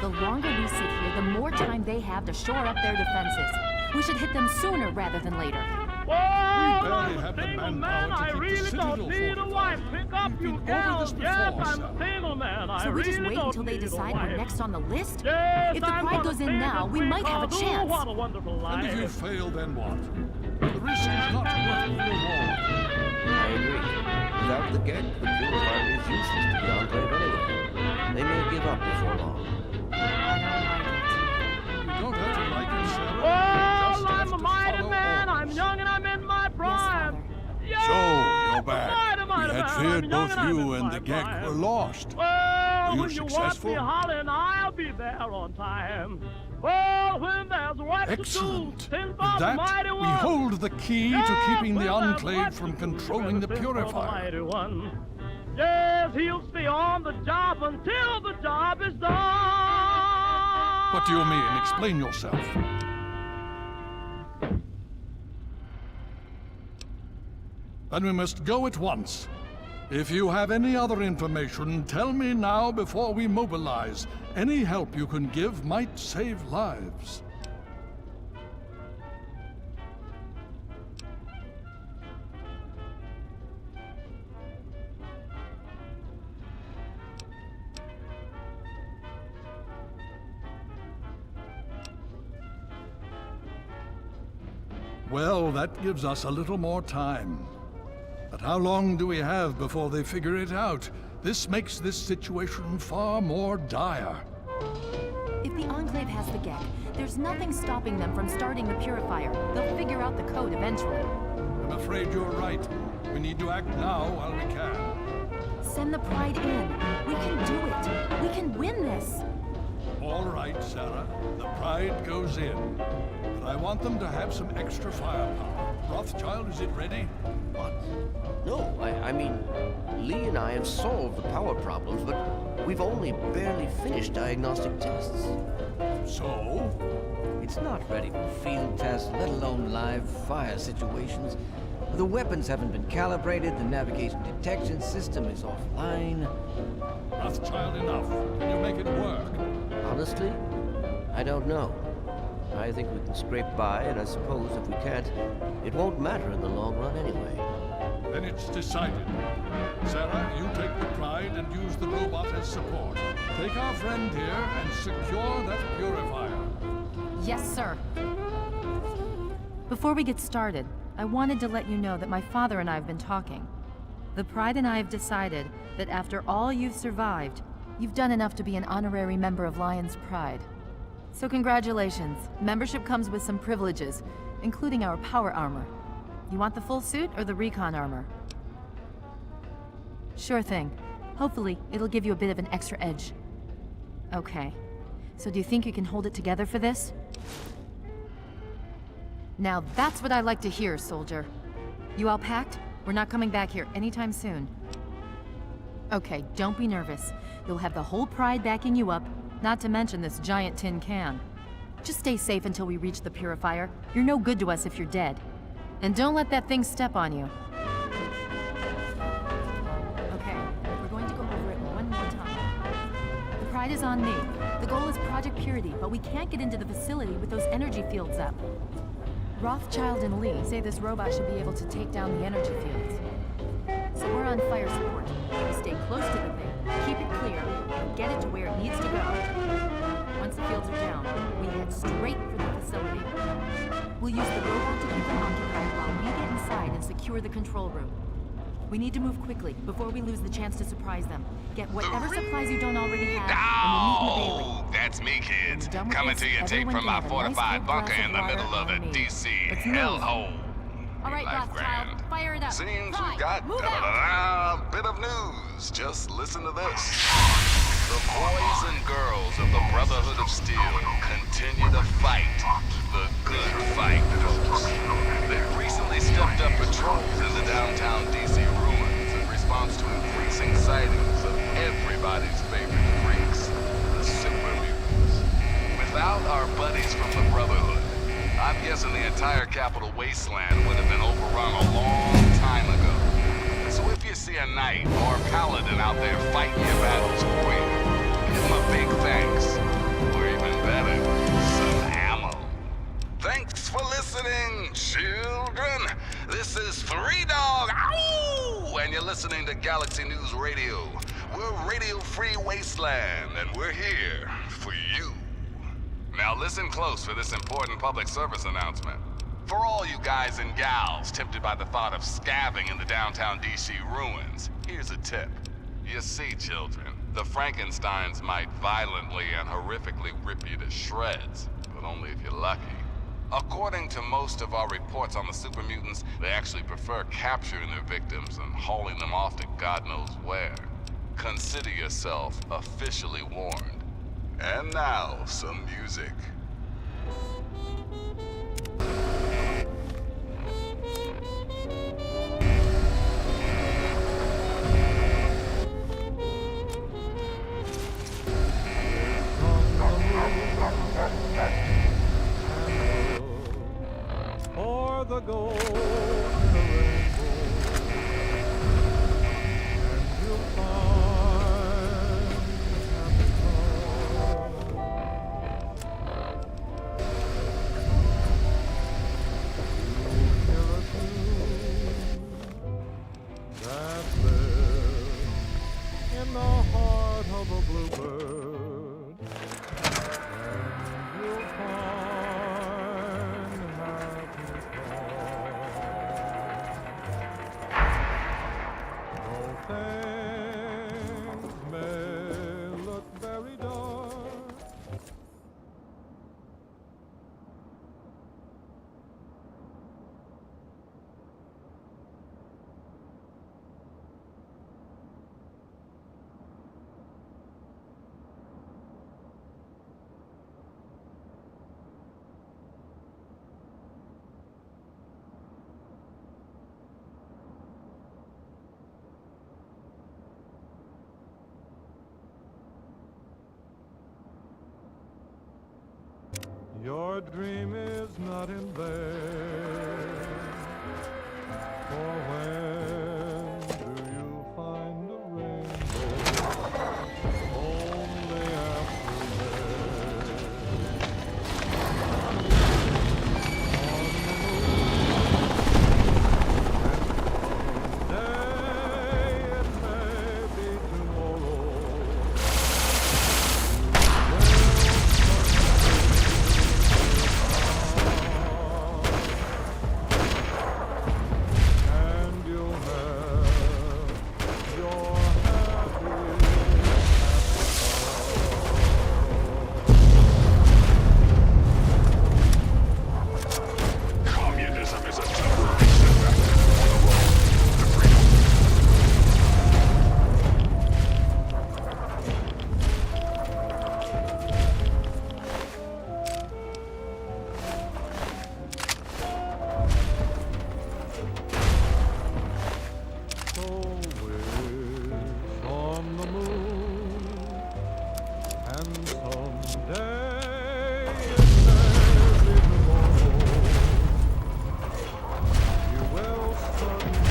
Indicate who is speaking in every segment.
Speaker 1: The longer we sit here, the more time they have to shore up their defenses. We should hit them sooner rather than later.
Speaker 2: Well, barely have the manpower to keep the citadel fortified. We've been over this before, sir.
Speaker 1: So we just wait until they decide we're next on the list? If the Pride goes in now, we might have a chance.
Speaker 2: And if you fail, then what? The risk is not worth the reward.
Speaker 3: I agree. Without the gag, the purifier is useless to the Enclave anyway. They may give up before long.
Speaker 2: You don't have to like it, Sarah.
Speaker 4: Well, I'm a mighty man. I'm young and I'm in my prime.
Speaker 1: Yes,
Speaker 2: So, you're back. We had feared both you and the Gek were lost.
Speaker 4: Well,
Speaker 2: Were you
Speaker 4: when you want
Speaker 2: successful?
Speaker 4: me hollering, I'll be there on time. Well, when there's work
Speaker 2: Excellent.
Speaker 4: to do, send
Speaker 2: With
Speaker 4: for the
Speaker 2: that,
Speaker 4: mighty
Speaker 2: we
Speaker 4: one.
Speaker 2: hold the key to keeping the
Speaker 4: when there's
Speaker 2: Enclave
Speaker 4: work
Speaker 2: from
Speaker 4: to do,
Speaker 2: controlling the
Speaker 4: send for
Speaker 2: Purifier.
Speaker 4: mighty one. Yes, he'll stay on the job until the job is done.
Speaker 2: What do you mean? Explain yourself. Then we must go at once. If you have any other information, tell me now before we mobilize. Any help you can give might save lives. Well, that gives us a little more time. But how long do we have before they figure it out? This makes this situation far more dire.
Speaker 1: If the Enclave has the Gek, there's nothing stopping them from starting the Purifier. They'll figure out the code eventually.
Speaker 2: I'm afraid you're right. We need to act now while we can.
Speaker 1: Send the Pride in. We can do it. We can win this.
Speaker 2: All right, Sarah. The Pride goes in. But I want them to have some extra firepower. Rothschild, is it ready?
Speaker 3: What? No, I mean, Lee and I have solved the power problems, but we've only barely finished diagnostic tests.
Speaker 2: So?
Speaker 5: It's not ready for field tests, let alone live fire situations. The weapons haven't been calibrated, the navigation detection system is offline.
Speaker 2: Rothschild, enough. Can you make it work?
Speaker 3: Honestly, I don't know. I think we can scrape by, and I suppose if we can't, it won't matter in the long run anyway.
Speaker 2: Then it's decided. Sarah, you take the Pride and use the robot as support. Take our friend here and secure that Purifier.
Speaker 1: Yes, sir. Before we get started, I wanted to let you know that my father and I have been talking. The Pride and I have decided that after all you've survived, you've done enough to be an honorary member of Lion's Pride. So congratulations. Membership comes with some privileges, including our power armor. You want the full suit or the recon armor? Sure thing. Hopefully, it'll give you a bit of an extra edge. Okay. So do you think you can hold it together for this? Now that's what I like to hear, soldier. You all packed? We're not coming back here anytime soon. Okay, don't be nervous. You'll have the whole Pride backing you up, not to mention this giant tin can. Just stay safe until we reach the Purifier. You're no good to us if you're dead. And don't let that thing step on you. Okay, we're going to go over it one more time. The Pride is on me. The goal is Project Purity, but we can't get into the facility with those energy fields up. Rothschild and Lee say this robot should be able to take down the energy fields. So we're on fire support. We stay close to the thing, keep it clear, and get it to where it needs to go. Once the fields are down, we head straight for the facility. We'll use the robot to keep them occupied while we get inside and secure the control room. We need to move quickly before we lose the chance to surprise them. Get whatever supplies you don't already have, and we'll meet in the Bailey.
Speaker 6: Oh, that's me, kids.
Speaker 1: When we're done with
Speaker 6: Coming
Speaker 1: this,
Speaker 6: to you tape
Speaker 1: everyone
Speaker 6: from
Speaker 1: can
Speaker 6: my
Speaker 1: have a nice
Speaker 6: fortified
Speaker 1: cold
Speaker 6: bunker
Speaker 1: glass
Speaker 6: in the
Speaker 1: of
Speaker 6: middle
Speaker 1: water
Speaker 6: of a
Speaker 1: on me.
Speaker 6: DC
Speaker 1: Let's move.
Speaker 6: hellhole.
Speaker 1: All right,
Speaker 6: Life
Speaker 1: Rothschild,
Speaker 6: grand.
Speaker 1: fire it up.
Speaker 6: Seems
Speaker 1: Pride,
Speaker 6: we've got
Speaker 1: move out.
Speaker 6: a bit of news. Just listen to this. The boys and girls of the Brotherhood of Steel continue to fight. The good fight, folks. They've recently stepped up patrols in the downtown DC ruins in response to increasing sightings of everybody's favorite freaks, the super mutants. Without our buddies from the Brotherhood, I'm guessing the entire Capital Wasteland would have been overrun a long time ago. So if you see a knight or paladin out there fighting your battles for you, give them a big thanks. Bethesda Galaxy News Radio. We're Radio Free Wasteland, and we're here for you. Now listen close for this important public service announcement. For all you guys and gals tempted by the thought of scabbing in the downtown DC ruins, here's a tip. You see, children, the Frankensteins might violently and horrifically rip you to shreds, but only if you're lucky. According to most of our reports on the super mutants, they actually prefer capturing their victims and hauling them off to God knows where. Consider yourself officially warned. And now, some music.
Speaker 7: For the gold in the rainbow, and you'll find happy times. You'll hear a tune that's there in the heart of a bluebird, and you'll find happy things may look very dark. Your dream is not in vain, for when do you find a rainbow? Only after rain. On the moon, and someday it may be tomorrow. And you'll have your happy
Speaker 6: Communism is a temporary setback on the road to freedom.
Speaker 7: So wish on the moon, and someday it may be tomorrow. You will suddenly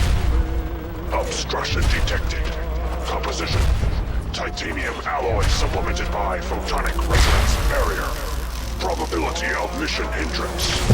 Speaker 8: Obstruction detected. Composition: titanium alloy supplemented by photonic resonance barrier. Probability of mission hindrance: 0%.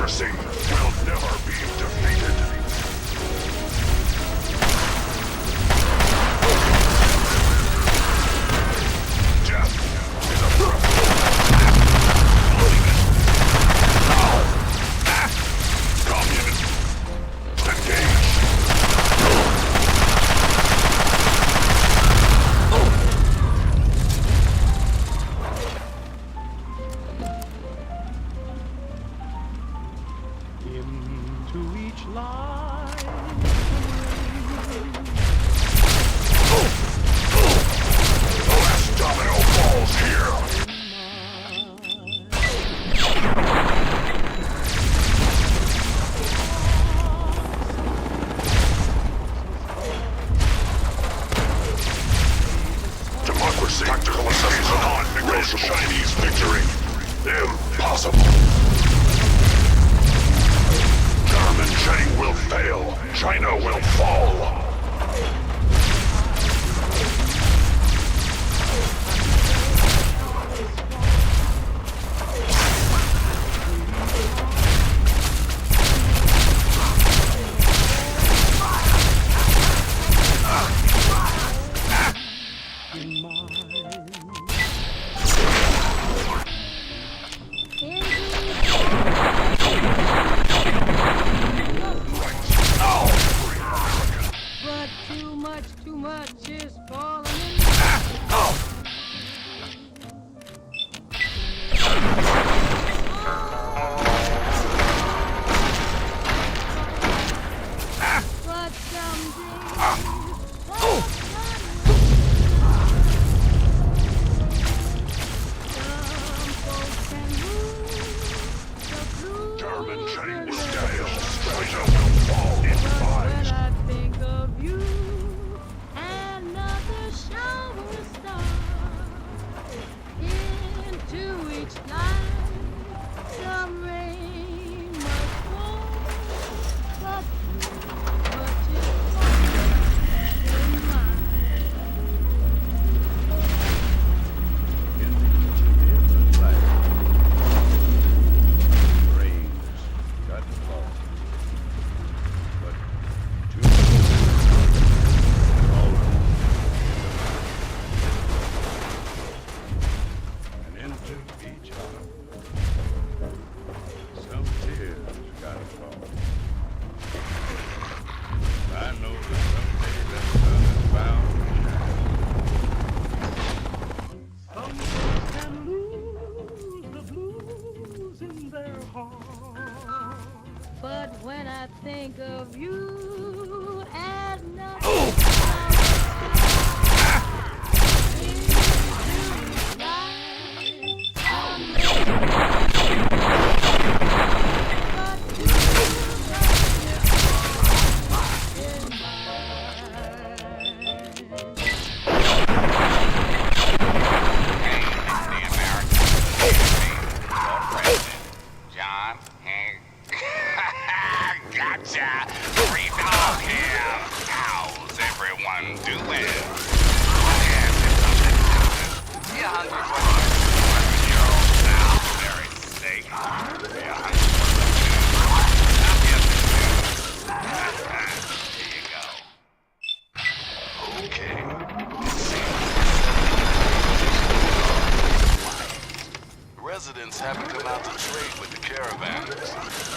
Speaker 8: Democracy will never be defeated. Death is a communism. Engage.
Speaker 7: Into each line.
Speaker 8: The last domino falls here. Democracy. Tactical assessment. Non-negotiable. Chinese victory. Impossible. German Chang will fail. China will fall.
Speaker 9: But too much is falling in. But someday, some folks can lose the blues.
Speaker 8: German Chang will fail. China will fall in
Speaker 9: When
Speaker 8: five.
Speaker 9: I think of you, another shower starts. Into each line, some rain must fall. But much is falling in mine.
Speaker 7: In each and every life. Rain's got to fall. But too much falling. And into each heart. Some tears gotta fall. I know that someday that sun is bound to shine. Some folks can lose the blues in their heart.
Speaker 9: But when I think of you, another
Speaker 6: John, gotcha. Free dog here. How's everyone doing? Yes, you're hungry for lunch. You're old now. Very steak. You're hungry for lunch. Here you go. Okay. Residents haven't come out to trade with the caravans,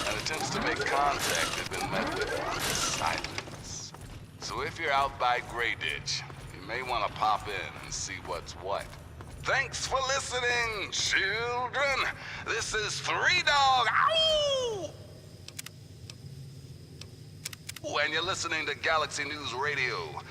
Speaker 6: and attempts to make contact have been met with silence. So if you're out by Grey Ditch, you may want to pop in and see what's what. Thanks for listening, children. This is Three Dog. Ow! And you're listening to Galaxy News Radio.